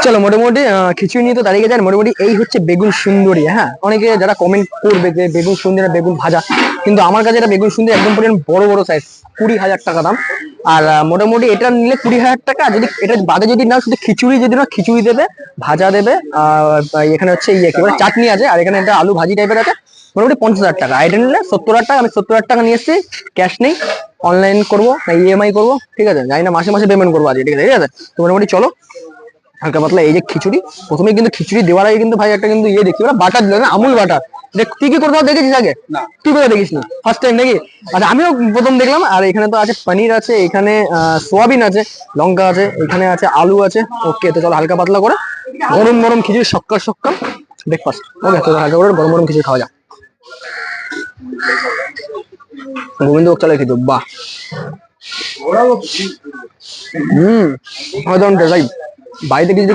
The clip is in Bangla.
চলো মোটামুটি খিচুড়ি নিয়ে তো দাঁড়িয়ে যান। মোটামুটি এই হচ্ছে বেগুন সুন্দরী। হ্যাঁ, অনেকে যারা কমেন্ট করবে যে বেগুন সুন্দরী বেগুন ভাজা, কিন্তু আমার কাছে এটা বেগুন সুন্দরী একদম পরিমাণ বড় বড় সাইজ, 20,000 টাকা দাম। আর মোটামুটি এটা নিলে 20,000 টাকা। যদি এটা বাদে যদি না শুধু খিচুড়ি যদি না, খিচুড়ি দেবে, ভাজা দেবে, এখানে হচ্ছে ইয়ে কি বলে চাটনি আছে, আর এখানে একটা আলু ভাজি টাইপের আছে, মোটামুটি 50,000 টাকা। এটা নিলে 70,000 টাকা। আমি 70,000 টাকা নিয়ে এসেছি, ক্যাশ নেই, অনলাইন করবো না ইএমআই করবো, ঠিক আছে, জানি না, মাসে মাসে পেমেন্ট করবো আজকে, ঠিক আছে, ঠিক আছে। তো মোটামুটি চলো হালকা পাতলা এই যে খিচুড়ি, প্রথমে কিন্তু খিচুড়ি দেওয়ার আগে কিন্তু ভাই একটা কিন্তু ইয়ে দেখি, বাটার দিল না, আমুল বাটার। দেখ তুই কি কোথাও দেখেছিস আগে? না, তুই কোথাও দেখিস নি, ফার্স্ট টাইম নাকি? আচ্ছা, আমিও প্রথম দেখলাম। আর এখানে তো আছে পনির আছে, এখানে সোয়াবিন আছে, লঙ্কা আছে, এখানে আছে আলু আছে। ওকে, তো চলো হালকা পাতলা করে গরম গরম খিচুড়ি, সকাল সকাল ব্রেকফাস্ট। ওকে, তো হালকা করে গরম গরম খিচুড়ি খাওয়া যাক। গোবিন্দভোগ চালের খিচুড়ি, বাহ। হম, বাড়িতে কিছু